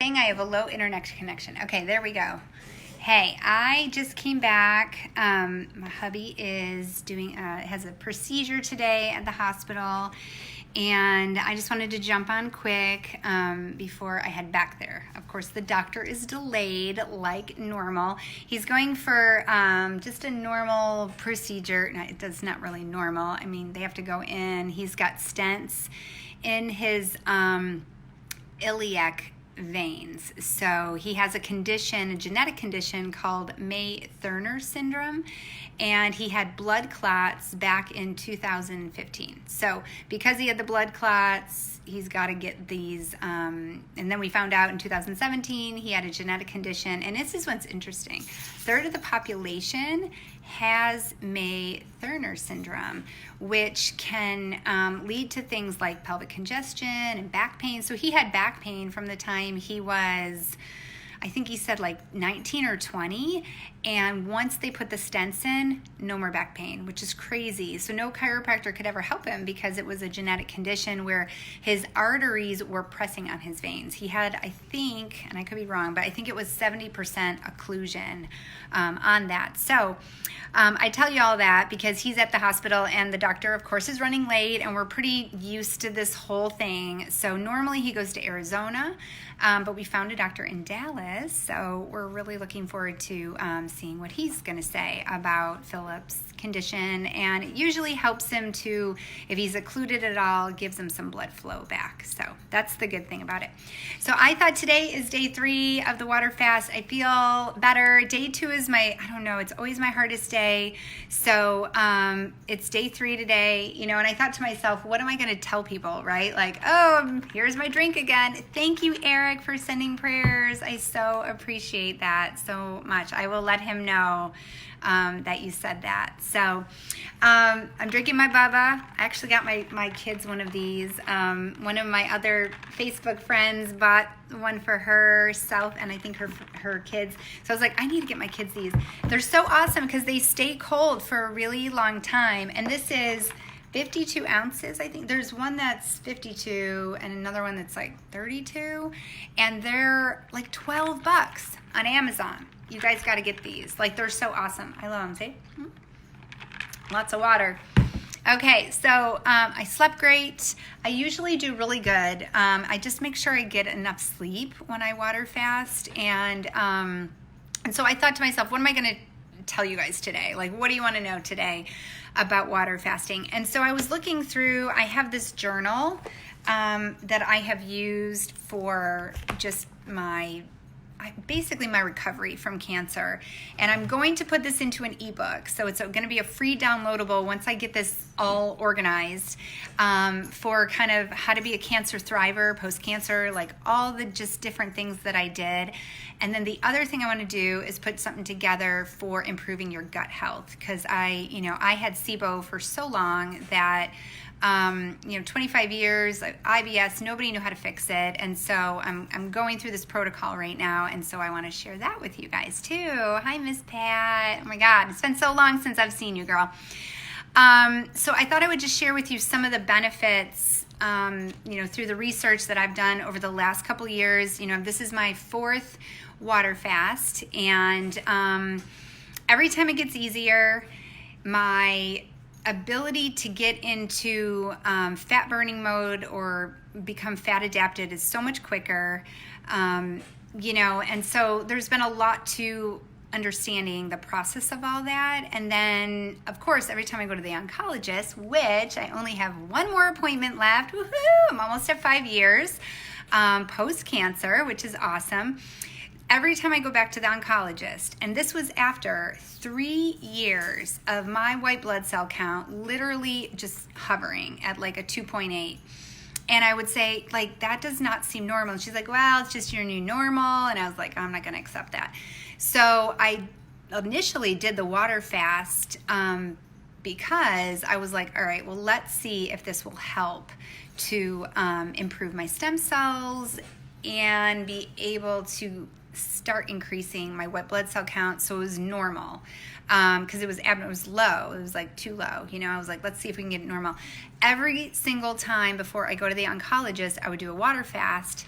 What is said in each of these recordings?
I have a low internet connection. Okay, there we go. Hey, I just came back. My hubby is has a procedure today at the hospital, and I just wanted to jump on quick before I head back there. Of course, the doctor is delayed like normal. He's going for just a normal procedure. No, it's not really normal. I mean, they have to go in. He's got stents in his iliac veins. So he has a genetic condition called May-Thurner syndrome, and he had blood clots back in 2015. So because he had the blood clots, he's got to get these, and then we found out in 2017 he had a genetic condition, and this is what's interesting. A third of the population has May-Thurner syndrome, which can lead to things like pelvic congestion and back pain. So he had back pain from the time he was, I think he said like 19 or 20, and once they put the stents in, no more back pain, which is crazy. So no chiropractor could ever help him because it was a genetic condition where his arteries were pressing on his veins. He had, I think, and I could be wrong, but I think it was 70% occlusion on that. So I tell you all that because he's at the hospital and the doctor, of course, is running late, and we're pretty used to this whole thing. So normally he goes to Arizona, but we found a doctor in Dallas, so we're really looking forward to seeing what he's going to say about Philip's condition, and it usually helps him to, if he's occluded at all, gives him some blood flow back. So that's the good thing about it. So I thought today is day 3 of the water fast. I feel better. Day 2 is it's always my hardest day. So it's day 3 today, and I thought to myself, what am I going to tell people, right? Like, oh, here's my drink again. Thank you, Eric, for sending prayers. I so appreciate that so much. I will let him know that you said that. So I'm drinking my Bubba. I actually got my kids one of these. One of my other Facebook friends bought one for herself and I think her kids. So I was like, I need to get my kids these. They're so awesome because they stay cold for a really long time. And this is 52 ounces, I think. There's one that's 52 and another one that's like 32. And they're like $12 on Amazon. You guys got to get these. Like, they're so awesome. I love them. See? Lots of water. Okay, so I slept great. I usually do really good. I just make sure I get enough sleep when I water fast. And so I thought to myself, what am I going to tell you guys today? Like, what do you want to know today about water fasting? And so I was looking through, I have this journal that I have used for just basically my recovery from cancer, and I'm going to put this into an ebook, so it's going to be a free downloadable once I get this all organized, for kind of how to be a cancer thriver post-cancer, like all the just different things that I did. And then the other thing I want to do is put something together for improving your gut health, because I had SIBO for so long that 25 years, IBS, nobody knew how to fix it. And so I'm going through this protocol right now. And so I want to share that with you guys too. Hi, Miss Pat. Oh my God, it's been so long since I've seen you, girl. So I thought I would just share with you some of the benefits, through the research that I've done over the last couple years. This is my 4th water fast. And every time it gets easier, my ability to get into fat burning mode or become fat adapted is so much quicker, and so there's been a lot to understanding the process of all that. And then, of course, every time I go to the oncologist, which I only have one more appointment left, woohoo, I'm almost at 5 years post-cancer, which is awesome. Every time I go back to the oncologist, and this was after 3 years of my white blood cell count literally just hovering at like a 2.8. And I would say, like, that does not seem normal. And she's like, well, it's just your new normal. And I was like, I'm not going to accept that. So I initially did the water fast because I was like, all right, well, let's see if this will help to improve my stem cells and be able to start increasing my white blood cell count so it was normal, because it was low. It was like too low. I was like, let's see if we can get it normal. Every single time before I go to the oncologist, I would do a water fast,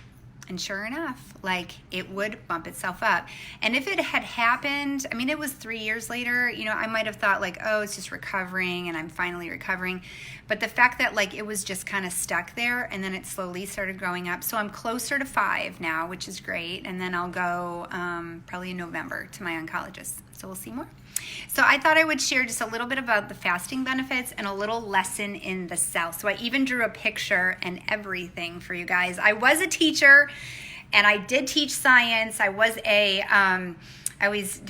And sure enough, like, it would bump itself up. And if it had happened, I mean, it was 3 years later, you know, I might have thought like, oh, it's just recovering and I'm finally recovering. But the fact that like it was just kind of stuck there and then it slowly started growing up. So I'm closer to 5 now, which is great. And then I'll go probably in November to my oncologist. So we'll see more. So I thought I would share just a little bit about the fasting benefits and a little lesson in the cell. So I even drew a picture and everything for you guys. I was a teacher and I did teach science. I was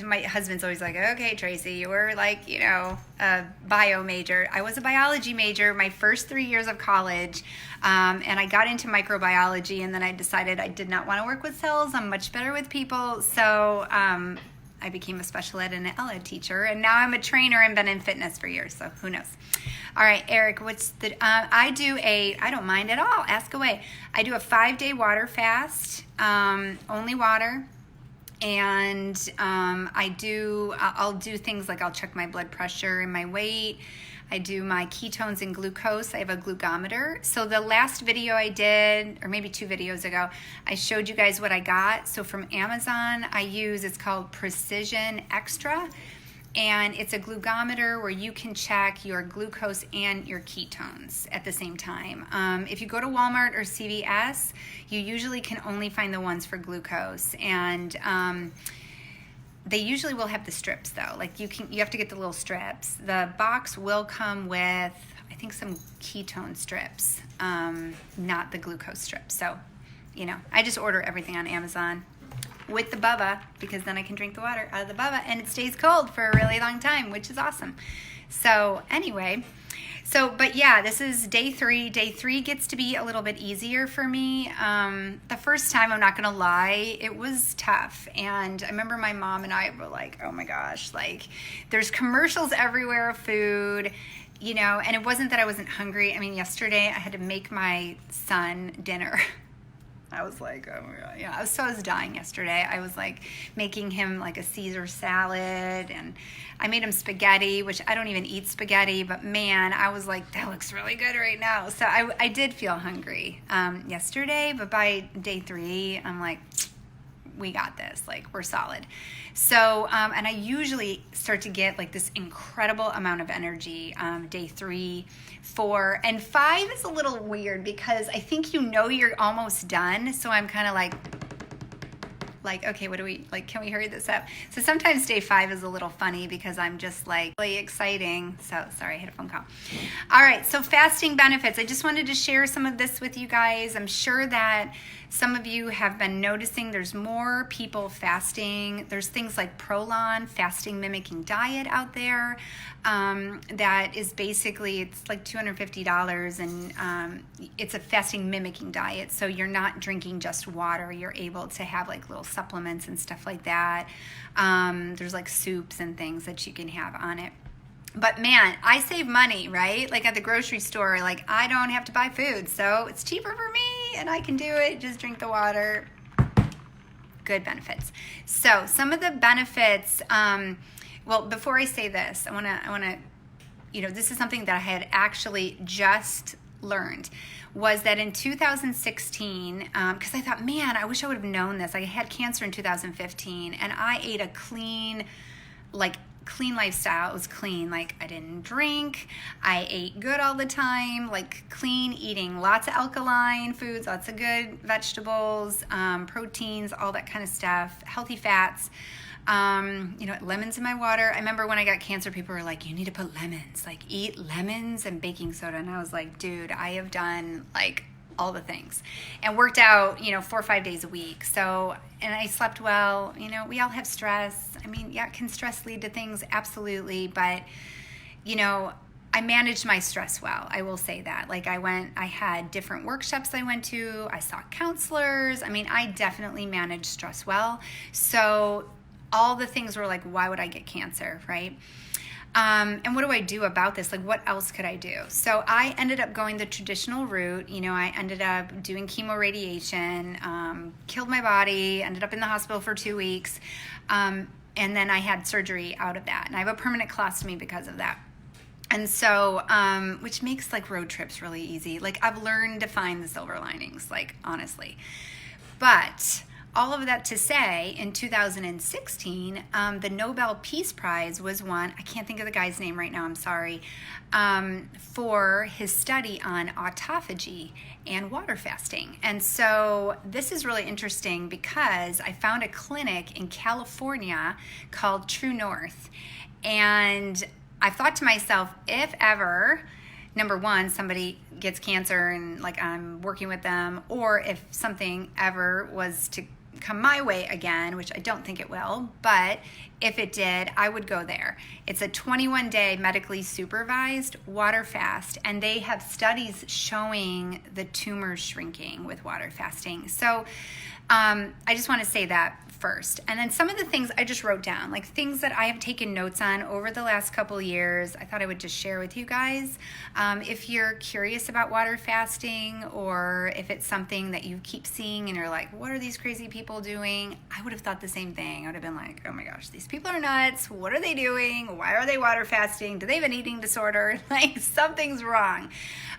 my husband's always like, okay, Tracy, you were like, you know, a bio major. I was a biology major my first 3 years of college. And I got into microbiology and then I decided I did not want to work with cells. I'm much better with people. So, I became a special ed and an LED teacher, and now I'm a trainer and been in fitness for years, so who knows. All right, Eric, what's the, I don't mind at all, ask away. I do a 5-day water fast, only water, and I'll do things like I'll check my blood pressure and my weight. I do my ketones and glucose. I have a glucometer. So the last video I did, or maybe 2 videos ago, I showed you guys what I got. So from Amazon, it's called Precision Extra. And it's a glucometer where you can check your glucose and your ketones at the same time. If you go to Walmart or CVS, you usually can only find the ones for glucose. And they usually will have the strips though. Like you have to get the little strips. The box will come with, I think, some ketone strips, not the glucose strips. So, you know, I just order everything on Amazon with the Bubba because then I can drink the water out of the Bubba and it stays cold for a really long time, which is awesome. So anyway, but yeah, this is day 3. Day 3 gets to be a little bit easier for me. The first time, I'm not gonna lie, it was tough. And I remember my mom and I were like, oh my gosh, like there's commercials everywhere of food, you know, and it wasn't that I wasn't hungry. I mean, yesterday I had to make my son dinner. I was like, oh my God, yeah, I was dying yesterday. I was like making him like a Caesar salad and I made him spaghetti, which I don't even eat spaghetti, but man, I was like, that looks really good right now. So I did feel hungry yesterday, but by day 3, I'm like, we got this, like we're solid. So, and I usually start to get like this incredible amount of energy day 3, 4, and 5 is a little weird because I think you're almost done. So I'm kind of like, okay, can we hurry this up? So sometimes day 5 is a little funny because I'm just like really exciting. So sorry, I had a phone call. All right, so fasting benefits. I just wanted to share some of this with you guys. I'm sure that some of you have been noticing there's more people fasting. There's things like Prolon, fasting mimicking diet out there. That is basically, it's like $250 and it's a fasting mimicking diet. So you're not drinking just water. You're able to have like little supplements and stuff like that. There's like soups and things that you can have on it. But man, I save money, right? Like at the grocery store, like I don't have to buy food. So it's cheaper for me and I can do it. Just drink the water. Good benefits. So some of the benefits, well, before I say this, I want to, you know, this is something that I had actually just learned, was that in 2016, because I thought, man, I wish I would have known this. I had cancer in 2015 and I ate a clean lifestyle. It was clean. Like I didn't drink. I ate good all the time, like clean eating, lots of alkaline foods, lots of good vegetables, proteins, all that kind of stuff, healthy fats. You know, lemons in my water. I remember when I got cancer, people were like, you need to put lemons, like eat lemons and baking soda. And I was like, dude, I have done like all the things and worked out, you know, 4 or 5 days a week. So, and I slept well. You know, we all have stress. I mean, yeah, can stress lead to things? Absolutely. But, you know, I managed my stress well. I will say that. Like I had different workshops I went to. I saw counselors. I mean, I definitely managed stress well. So all the things were like, why would I get cancer, right? And what do I do about this? Like, what else could I do? So I ended up going the traditional route. You know, I ended up doing chemoradiation, killed my body, ended up in the hospital for 2 weeks. And then I had surgery out of that. And I have a permanent colostomy because of that. And so, which makes like road trips really easy. Like I've learned to find the silver linings, like honestly. But all of that to say, in 2016, the Nobel Peace Prize was won. I can't think of the guy's name right now, I'm sorry, for his study on autophagy and water fasting. And so this is really interesting because I found a clinic in California called True North. And I thought to myself, if ever, number one, somebody gets cancer and like I'm working with them, or if something ever was to come my way again, which I don't think it will, but if it did, I would go there. It's a 21-day medically supervised water fast, and they have studies showing the tumors shrinking with water fasting. So I just want to say that first. And then some of the things I just wrote down, like things that I have taken notes on over the last couple years, I thought I would just share with you guys. If you're curious about water fasting, or if it's something that you keep seeing and you're like, what are these crazy people doing? I would have thought the same thing. I would have been like, oh my gosh, these people are nuts. What are they doing? Why are they water fasting? Do they have an eating disorder? Like something's wrong.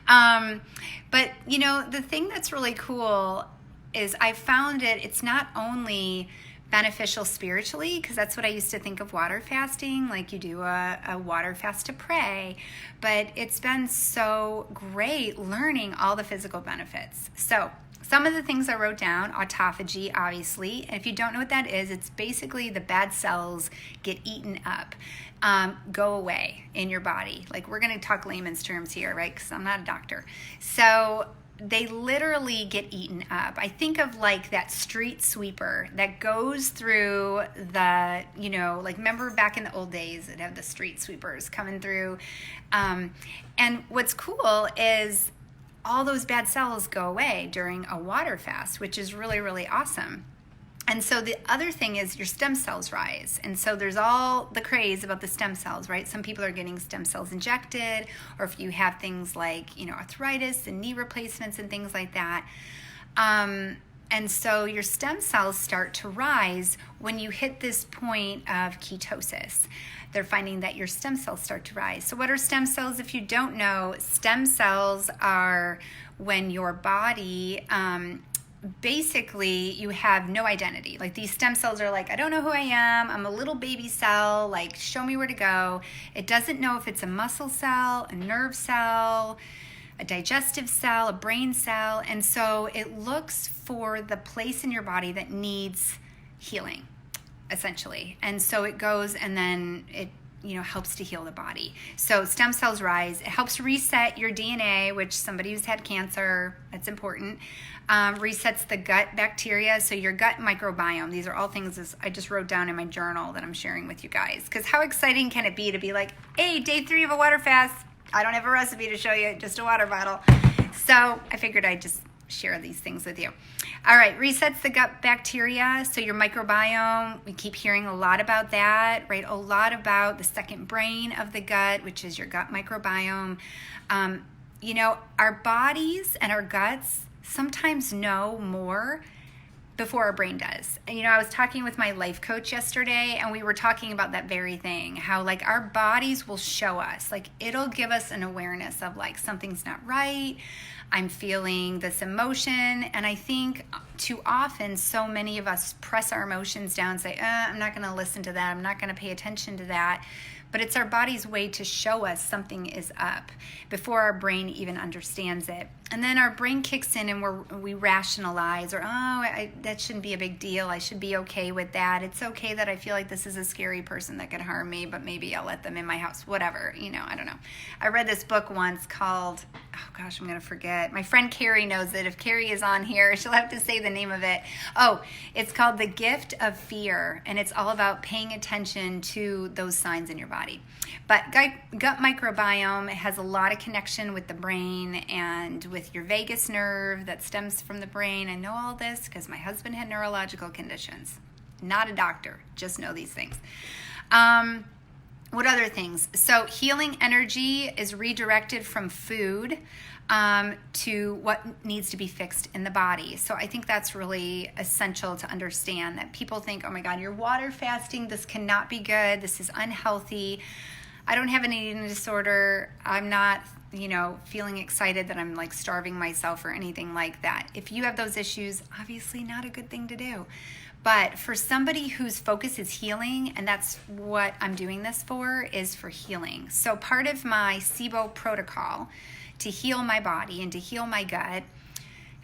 But you know, the thing that's really cool is I found it's not only beneficial spiritually, because that's what I used to think of water fasting, like you do a water fast to pray, but it's been so great learning all the physical benefits. So some of the things I wrote down: autophagy, obviously, and if you don't know what that is, it's basically the bad cells get eaten up, go away in your body. Like, we're going to talk layman's terms here, right? Because I'm not a doctor. So they literally get eaten up. I think of like that street sweeper that goes through the, you know, like remember back in the old days, they'd have the street sweepers coming through. And what's cool is all those bad cells go away during a water fast, which is really, really awesome. And so the other thing is your stem cells rise. And so there's all the craze about the stem cells, right? Some people are getting stem cells injected, or if you have things like, you know, arthritis and knee replacements and things like that. And so your stem cells start to rise when you hit this point of ketosis. They're finding that your stem cells start to rise. So what are stem cells? If you don't know, stem cells are when your body, basically you have no identity. Like these stem cells are like, I don't know who I am. I'm a little baby cell. Like, show me where to go. It doesn't know if it's a muscle cell, a nerve cell, a digestive cell, a brain cell. And so it looks for the place in your body that needs healing, essentially. And so it goes and then it, you know, helps to heal the body. So stem cells rise. It helps reset your DNA, which somebody who's had cancer, that's important. Resets the gut bacteria, so your gut microbiome. These are all things I just wrote down in my journal that I'm sharing with you guys. Because how exciting can it be to be like, hey, day 3 of a water fast. I don't have a recipe to show you, just a water bottle. So I figured I'd just share these things with you. All right, resets the gut bacteria, so your microbiome. We keep hearing a lot about that, right? A lot about the second brain of the gut, which is your gut microbiome. You know, our bodies and our guts sometimes know more before our brain does. And, you know, I was talking with my life coach yesterday, and we were talking about that very thing, how like our bodies will show us, like it'll give us an awareness of like something's not right. I'm feeling this emotion. And I think too often, so many of us press our emotions down and say, I'm not going to listen to that. I'm not going to pay attention to that. But it's our body's way to show us something is up before our brain even understands it. And then our brain kicks in and we rationalize, or, that shouldn't be a big deal. I should be okay with that. It's okay that I feel like this is a scary person that could harm me, but maybe I'll let them in my house, whatever, you know, I don't know. I read this book once called, oh gosh, I'm going to forget. My friend Carrie knows it. If Carrie is on here, she'll have to say the name of it. Oh, it's called The Gift of Fear, and it's all about paying attention to those signs in your body. But gut microbiome has a lot of connection with the brain and with your vagus nerve that stems from the brain. I know all this because my husband had neurological conditions. Not a doctor, just know these things. What other things? So healing energy is redirected from food to what needs to be fixed in the body. So I think that's really essential to understand, that people think, oh my God, you're water fasting. This cannot be good. This is unhealthy. I don't have an eating disorder. I'm not feeling excited that I'm like starving myself or anything like that. If you have those issues, obviously not a good thing to do. But for somebody whose focus is healing, and that's what I'm doing this for, is for healing. So part of my SIBO protocol to heal my body and to heal my gut,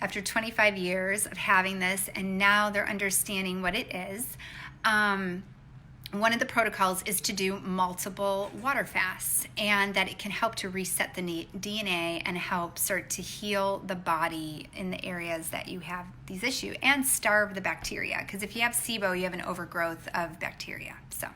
after 25 years of having this, and now they're understanding what it is, one of the protocols is to do multiple water fasts, and that it can help to reset the DNA and help start to heal the body in the areas that you have these issues and starve the bacteria. Because if you have SIBO, you have an overgrowth of bacteria. So,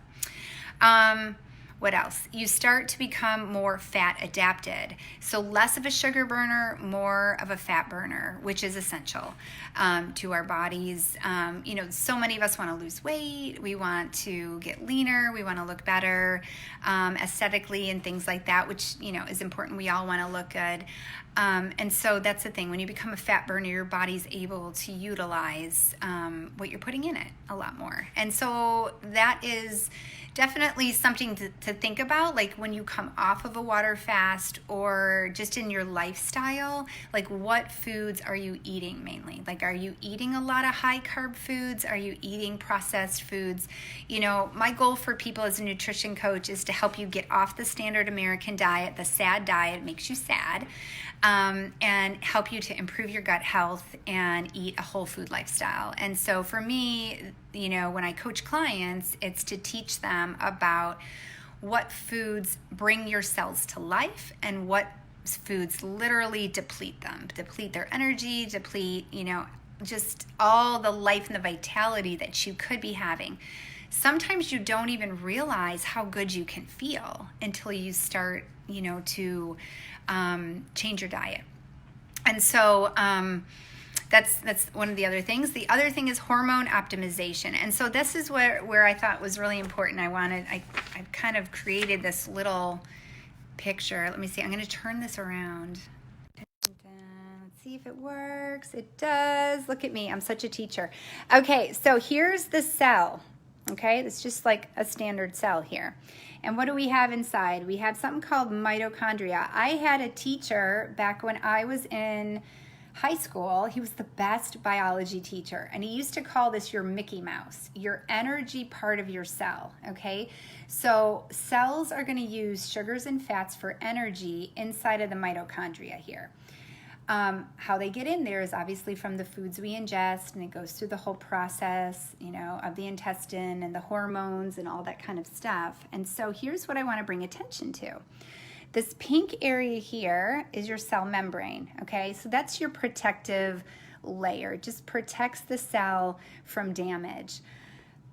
what else? You start to become more fat adapted. So less of a sugar burner, more of a fat burner, which is essential to our bodies. So many of us want to lose weight. We want to get leaner. We want to look better aesthetically and things like that, which, is important. We all want to look good. And so that's the thing. When you become a fat burner, your body's able to utilize what you're putting in it a lot more. And so that is definitely something to think about, like when you come off of a water fast or just in your lifestyle, like what foods are you eating mainly? Like, are you eating a lot of high carb foods? Are you eating processed foods? My goal for people as a nutrition coach is to help you get off the standard American diet. The SAD diet makes you sad, and help you to improve your gut health and eat a whole food lifestyle. And so for me, when I coach clients, it's to teach them about what foods bring your cells to life and what foods literally deplete them, deplete their energy, deplete, just all the life and the vitality that you could be having. Sometimes you don't even realize how good you can feel until you start, to change your diet. And so, that's one of the other things. The other thing is hormone optimization. And so this is where I thought was really important. I've kind of created this little picture. Let me see. I'm going to turn this around. Let's see if it works. It does. Look at me. I'm such a teacher. Okay, so here's the cell. Okay, it's just like a standard cell here. And what do we have inside? We have something called mitochondria. I had a teacher back when I was in high school. He was the best biology teacher, and he used to call this your Mickey Mouse, your energy part of your cell. Okay, so cells are going to use sugars and fats for energy inside of the mitochondria here. How they get in there is obviously from the foods we ingest, and it goes through the whole process, of the intestine and the hormones and all that kind of stuff. And so here's what I want to bring attention to. This pink area here is your cell membrane, okay? So that's your protective layer. It just protects the cell from damage.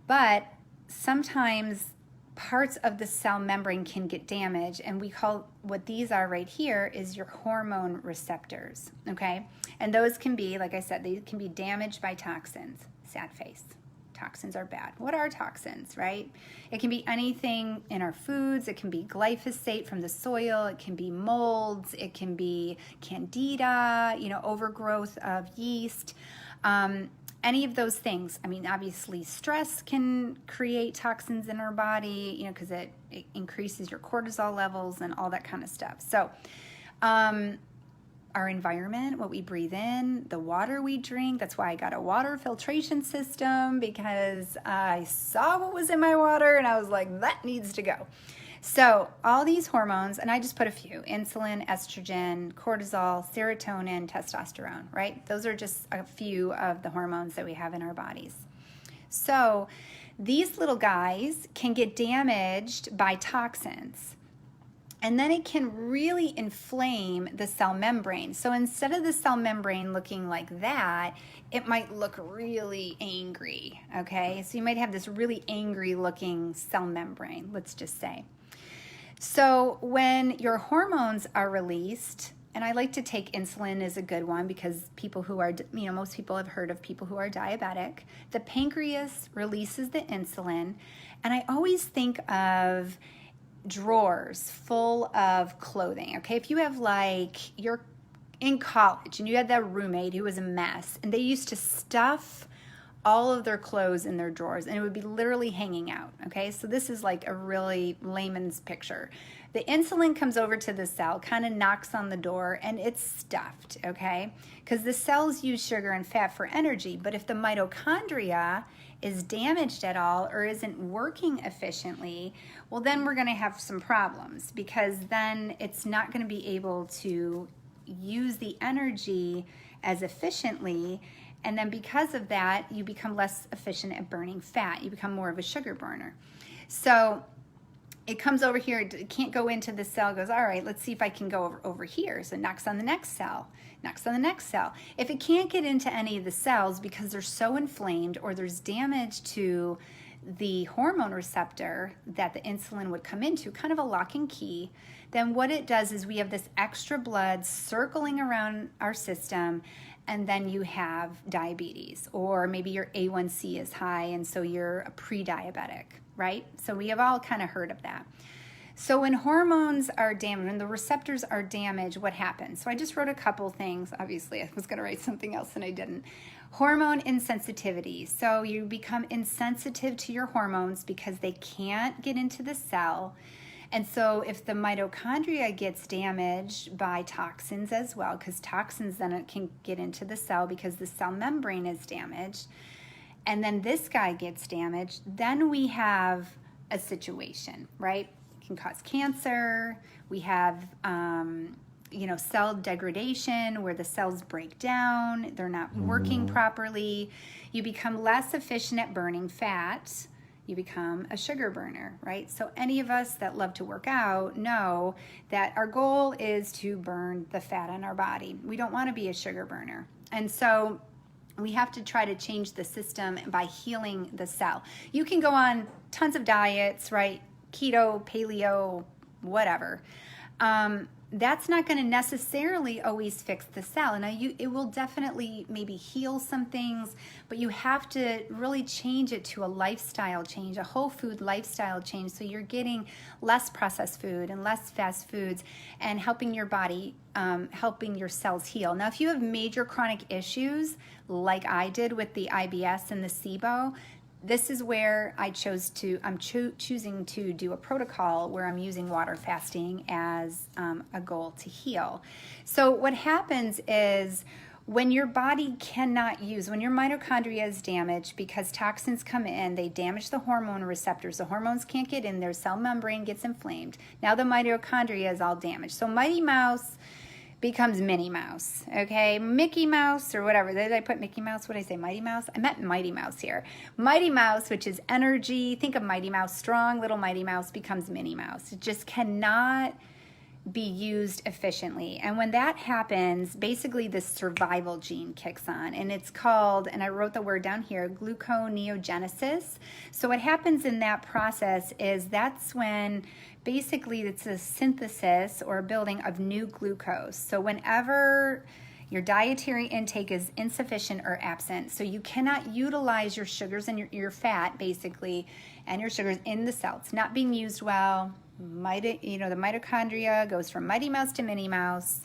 But sometimes parts of the cell membrane can get damaged, and we call what these are right here is your hormone receptors, okay? And those can be, like I said, they can be damaged by toxins. Sad face. Toxins are bad. What are toxins, right? It can be anything in our foods. It can be glyphosate from the soil. It can be molds. It can be candida, overgrowth of yeast. Any of those things. I mean, obviously stress can create toxins in our body, because it increases your cortisol levels and all that kind of stuff. So, our environment, what we breathe in, the water we drink. That's why I got a water filtration system, because I saw what was in my water and I was like, that needs to go. So all these hormones, and I just put a few: insulin, estrogen, cortisol, serotonin, testosterone, right? Those are just a few of the hormones that we have in our bodies. So these little guys can get damaged by toxins. And then it can really inflame the cell membrane. So instead of the cell membrane looking like that, it might look really angry, okay? So you might have this really angry looking cell membrane, let's just say. So when your hormones are released, and I like to take insulin as a good one because people who are, most people have heard of people who are diabetic. The pancreas releases the insulin, and I always think of drawers full of clothing, okay? If you have you're in college and you had that roommate who was a mess, and they used to stuff all of their clothes in their drawers, and it would be literally hanging out. Okay, so this is like a really layman's picture. The insulin comes over to the cell, kind of knocks on the door, and it's stuffed. Okay, because the cells use sugar and fat for energy, but if the mitochondria is damaged at all or isn't working efficiently, well, then we're going to have some problems, because then it's not going to be able to use the energy as efficiently. And then because of that, you become less efficient at burning fat. You become more of a sugar burner. So it comes over here, it can't go into the cell, goes, all right, let's see if I can go over here. So it knocks on the next cell, knocks on the next cell. If it can't get into any of the cells because they're so inflamed or there's damage to the hormone receptor that the insulin would come into, kind of a lock and key, then what it does is we have this extra blood circling around our system, and then you have diabetes, or maybe your A1C is high and so you're a pre-diabetic, right? So we have all kind of heard of that. So when hormones are damaged, when the receptors are damaged, what happens? So I just wrote a couple things. Obviously, I was going to write something else and I didn't. Hormone insensitivity. So you become insensitive to your hormones because they can't get into the cell. And so if the mitochondria gets damaged by toxins as well, because toxins then it can get into the cell because the cell membrane is damaged, and then this guy gets damaged, then we have a situation, right? It can cause cancer. We have, cell degradation where the cells break down. They're not working properly. You become less efficient at burning fat. You become a sugar burner, right? So any of us that love to work out know that our goal is to burn the fat in our body. We don't want to be a sugar burner. And so we have to try to change the system by healing the cell. You can go on tons of diets, right? Keto, paleo, whatever. That's not going to necessarily always fix the cell. Now, it will definitely maybe heal some things, but you have to really change it to a lifestyle change, a whole food lifestyle change, so you're getting less processed food and less fast foods and helping your body, helping your cells heal. Now, if you have major chronic issues, like I did with the IBS and the SIBO, this is where I'm choosing to do a protocol where I'm using water fasting as a goal to heal. So what happens is when your body cannot use, when your mitochondria is damaged because toxins come in, they damage the hormone receptors. The hormones can't get in there, cell membrane gets inflamed. Now the mitochondria is all damaged. So Mighty Mouse becomes Minnie Mouse, okay? Mickey Mouse or whatever. Did I put Mickey Mouse? What did I say? Mighty Mouse? I meant Mighty Mouse here. Mighty Mouse, which is energy. Think of Mighty Mouse. Strong little Mighty Mouse becomes Minnie Mouse. It just cannot be used efficiently. And when that happens, basically this survival gene kicks on, and it's called, and I wrote the word down here, gluconeogenesis. So what happens in that process is that's when basically it's a synthesis or a building of new glucose. So whenever your dietary intake is insufficient or absent, so you cannot utilize your sugars and your fat basically, and your sugars in the cell. It's not being used well. The mitochondria goes from Mighty Mouse to Minnie Mouse.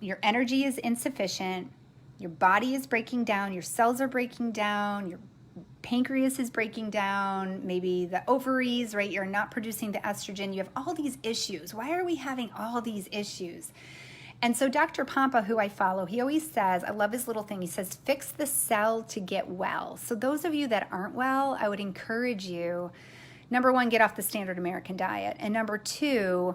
Your energy is insufficient. Your body is breaking down. Your cells are breaking down. Your pancreas is breaking down. Maybe the ovaries, right? You're not producing the estrogen. You have all these issues. Why are we having all these issues? And so Dr. Pompa, who I follow, he always says, I love his little thing. He says, fix the cell to get well. So those of you that aren't well, I would encourage you, number one, get off the standard American diet. And number two,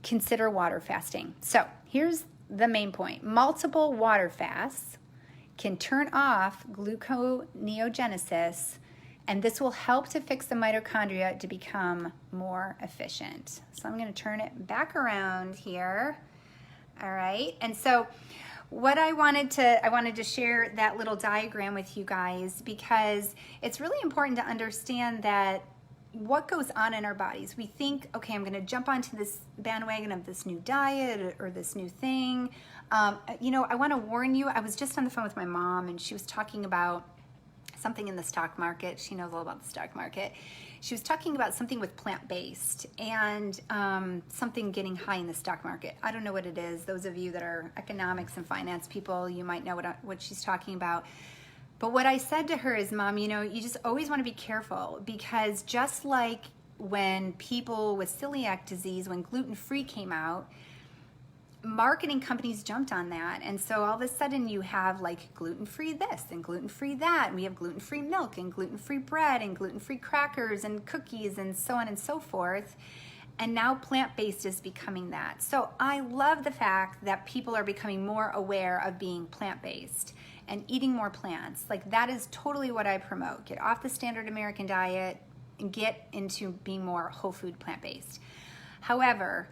consider water fasting. So here's the main point. Multiple water fasts can turn off gluconeogenesis, and this will help to fix the mitochondria to become more efficient. So I'm going to turn it back around here. All right. And so what I wanted to share that little diagram with you guys, because it's really important to understand that what goes on in our bodies. We think, okay, I'm going to jump onto this bandwagon of this new diet or this new thing. I want to warn you, I was just on the phone with my mom and she was talking about something in the stock market. She knows all about the stock market. She was talking about something with plant-based and something getting high in the stock market. I don't know what it is. Those of you that are economics and finance people, you might know what she's talking about. But what I said to her is, Mom, you just always want to be careful, because just like when people with celiac disease, when gluten-free came out, marketing companies jumped on that. And so all of a sudden you have like gluten-free this and gluten-free that. And we have gluten-free milk and gluten-free bread and gluten-free crackers and cookies and so on and so forth. And now plant-based is becoming that. So I love the fact that people are becoming more aware of being plant-based and eating more plants. Like, that is totally what I promote. Get off the standard American diet and get into being more whole food plant-based. However,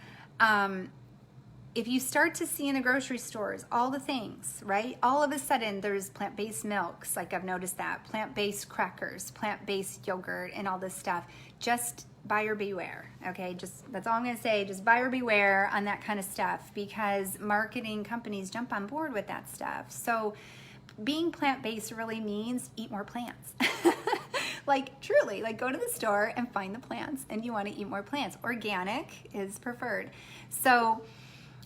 if you start to see in the grocery stores all the things, right? All of a sudden there's plant-based milks, like I've noticed that, plant-based crackers, plant-based yogurt, and all this stuff. Just buyer beware, okay? That's all I'm gonna say, just buyer beware on that kind of stuff, because marketing companies jump on board with that stuff. So being plant-based really means eat more plants. Like, truly, like, go to the store and find the plants, and you wanna eat more plants. Organic is preferred. So,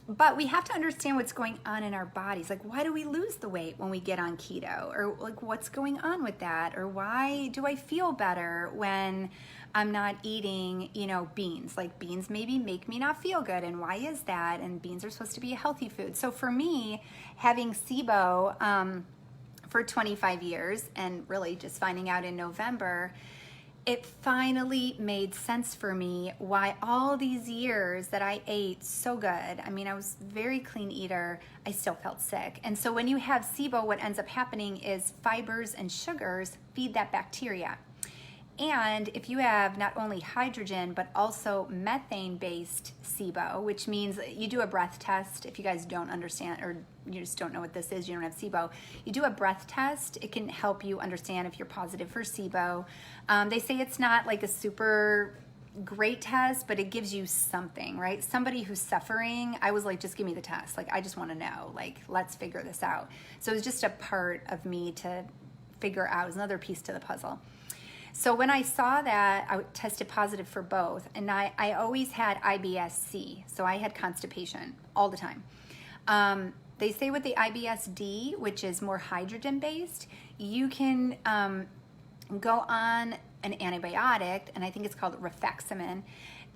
but we have to understand what's going on in our bodies. Like, why do we lose the weight when we get on keto? Or like, what's going on with that? Or why do I feel better when I'm not eating, beans? Like, beans maybe make me not feel good. And why is that? And beans are supposed to be a healthy food. So for me, having SIBO for 25 years and really just finding out in November, it finally made sense for me why all these years that I ate so good, I mean, I was a very clean eater, I still felt sick. And so when you have SIBO, what ends up happening is fibers and sugars feed that bacteria. And if you have not only hydrogen, but also methane-based SIBO, which means you do a breath test. If you guys don't understand, or you just don't know what this is, you don't have SIBO, you do a breath test. It can help you understand if you're positive for SIBO. They say it's not like a super great test, but it gives you something, right? Somebody who's suffering, I was like, just give me the test. Like, I just want to know, like, let's figure this out. So it was just a part of me to figure out. It was another piece to the puzzle. So when I saw that, I tested positive for both, and I always had IBS-C, so I had constipation all the time. They say with the IBS-D, which is more hydrogen-based, you can go on an antibiotic, and I think it's called rifaximin.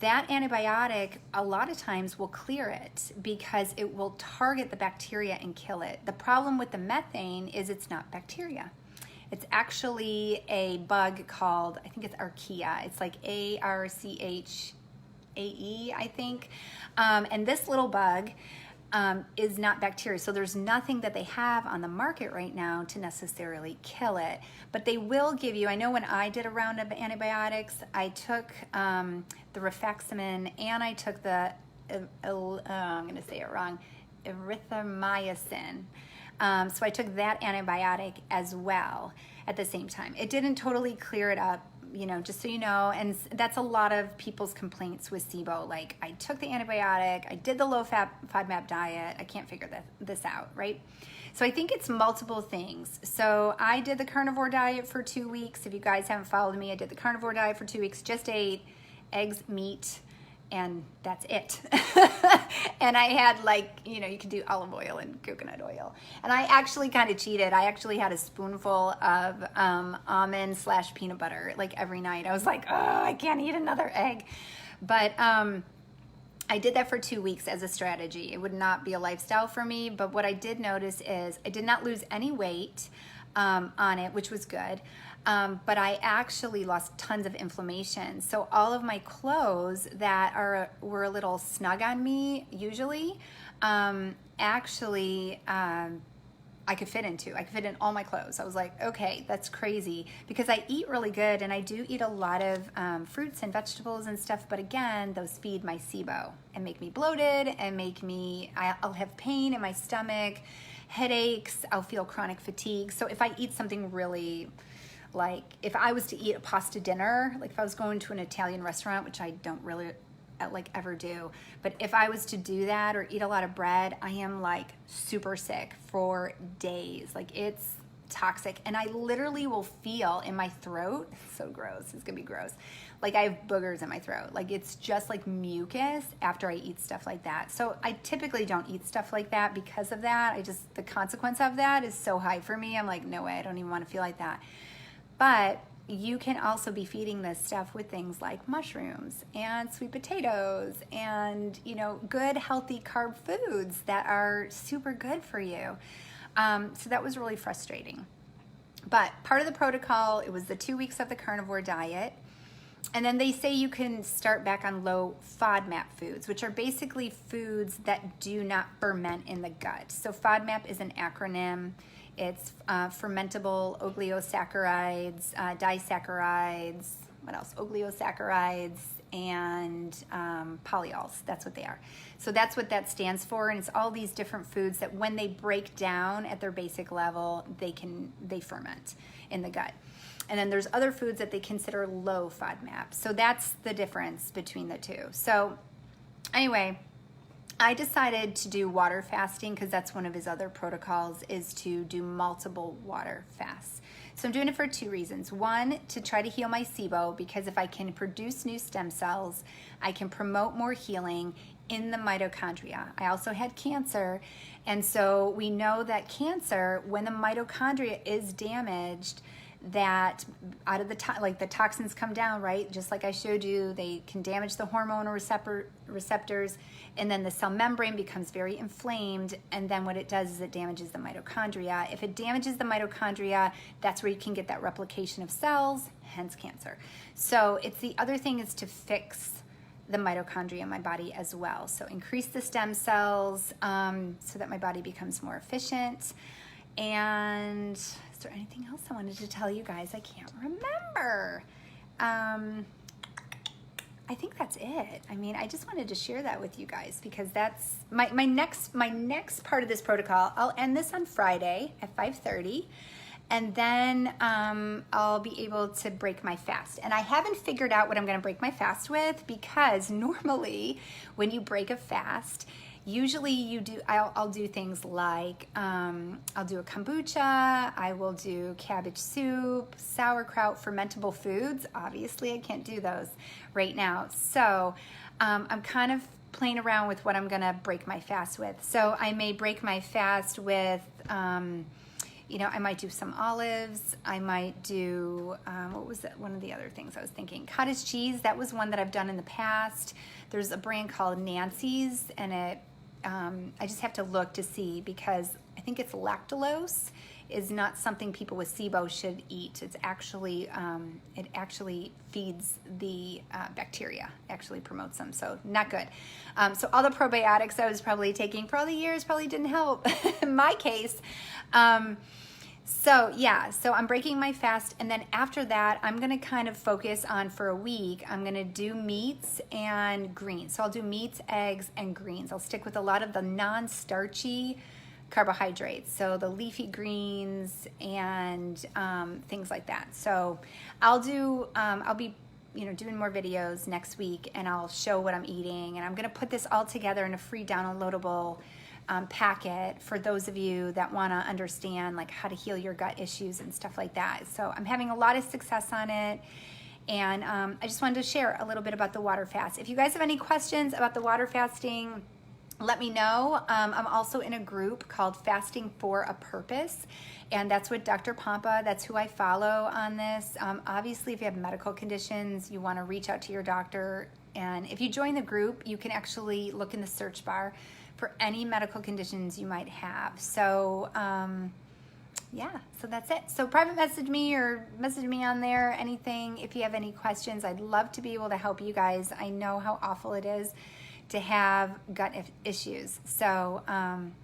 That antibiotic, a lot of times, will clear it because it will target the bacteria and kill it. The problem with the methane is it's not bacteria. It's actually a bug called, I think it's Archaea. It's like ARCHAE, I think. And this little bug is not bacteria. So there's nothing that they have on the market right now to necessarily kill it. But they will give you, I know when I did a round of antibiotics, I took the rifaximin and I took the, I'm going to say it wrong, erythromycin. So I took that antibiotic as well at the same time. It didn't totally clear it up, just so you know, and that's a lot of people's complaints with SIBO. Like, I took the antibiotic, I did the low-fat FODMAP diet, I can't figure this out, right? So I think it's multiple things. So I did the carnivore diet for 2 weeks. If you guys haven't followed me, I did the carnivore diet for 2 weeks, just ate eggs, meat, and that's it. And I had you can do olive oil and coconut oil. And I actually kind of cheated. I actually had a spoonful of almond/peanut butter every night. I was like, oh, I can't eat another egg. But I did that for 2 weeks as a strategy. It would not be a lifestyle for me, but what I did notice is I did not lose any weight on it, which was good. But I actually lost tons of inflammation. So all of my clothes that were a little snug on me usually, I could fit into. I could fit in all my clothes. I was like, okay, that's crazy, because I eat really good and I do eat a lot of fruits and vegetables and stuff. But again, those feed my SIBO and make me bloated and I'll have pain in my stomach, headaches, I'll feel chronic fatigue. So if I eat something really, if I was to eat a pasta dinner, if I was going to an Italian restaurant, which I don't really ever do, but if I was to do that or eat a lot of bread, I am super sick for days. toxic, and I literally will feel in my throat, so gross, it's gonna be gross, like I have boogers in my throat. Like it's just like mucus after I eat stuff like that. So I typically don't eat stuff like that because of that. The consequence of that is so high for me. I'm like, no way, I don't even want to feel like that. But you can also be feeding this stuff with things like mushrooms and sweet potatoes and, you know, good healthy carb foods that are super good for you. So that was really frustrating. But part of the protocol, it was the 2 weeks of the carnivore diet. And then they say you can start back on low FODMAP foods, which are basically foods that do not ferment in the gut. So FODMAP is an acronym. It's fermentable oligosaccharides, disaccharides, what else? Oligosaccharides and polyols. That's what they are. So that's what that stands for. And it's all these different foods that when they break down at their basic level, they ferment in the gut. And then there's other foods that they consider low FODMAP. So that's the difference between the two. So anyway, I decided to do water fasting because that's one of his other protocols, is to do multiple water fasts. So I'm doing it for 2 reasons. One, to try to heal my SIBO, because if I can produce new stem cells, I can promote more healing in the mitochondria. I also had cancer, and so we know that cancer, when the mitochondria is damaged, that out of the toxins come down, right? Just like I showed you, they can damage the hormone receptors, and then the cell membrane becomes very inflamed, and then what it does is it damages the mitochondria. If it damages the mitochondria, that's where you can get that replication of cells, hence cancer. So it's the other thing is to fix the mitochondria in my body as well. So increase the stem cells so that my body becomes more efficient. And is there anything else I wanted to tell you guys? I can't remember. I think that's it. I mean, I just wanted to share that with you guys because that's my next part of this protocol. I'll end this on Friday at 5:30, and then I'll be able to break my fast. And I haven't figured out what I'm going to break my fast with, because normally when you break a fast, usually I'll do things like I'll do a kombucha, I will do cabbage soup, sauerkraut, fermentable foods. Obviously I can't do those right now, so I'm kind of playing around with what I'm gonna break my fast with. So I may break my fast with you know, I might do some olives, I might do what was it, one of the other things I was thinking, cottage cheese. That was one that I've done in the past. There's a brand called Nancy's, and it I just have to look to see, because I think it's lactulose is not something people with SIBO should eat. It's actually, it actually feeds the bacteria, actually promotes them, so not good. So all the probiotics I was probably taking for all the years probably didn't help in my case. So yeah, so I'm breaking my fast, and then after that, I'm gonna kind of focus on, for a week, I'm gonna do meats and greens. So I'll do meats, eggs, and greens. I'll stick with a lot of the non-starchy carbohydrates, so the leafy greens and things like that. So I'll be, you know, doing more videos next week, and I'll show what I'm eating, and I'm gonna put this all together in a free downloadable packet for those of you that want to understand like how to heal your gut issues and stuff like that. So I'm having a lot of success on it, and I just wanted to share a little bit about the water fast. If you guys have any questions about the water fasting, let me know. I'm also in a group called Fasting for a Purpose, and that's with Dr. Pompa. That's who I follow on this. Obviously, if you have medical conditions, you want to reach out to your doctor, and if you join the group, you can actually look in the search bar for any medical conditions you might have. So yeah, so that's it. So private message me or message me on there, anything. If you have any questions, I'd love to be able to help you guys. I know how awful it is to have gut issues. So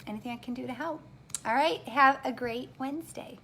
anything I can do to help. All right, have a great Wednesday.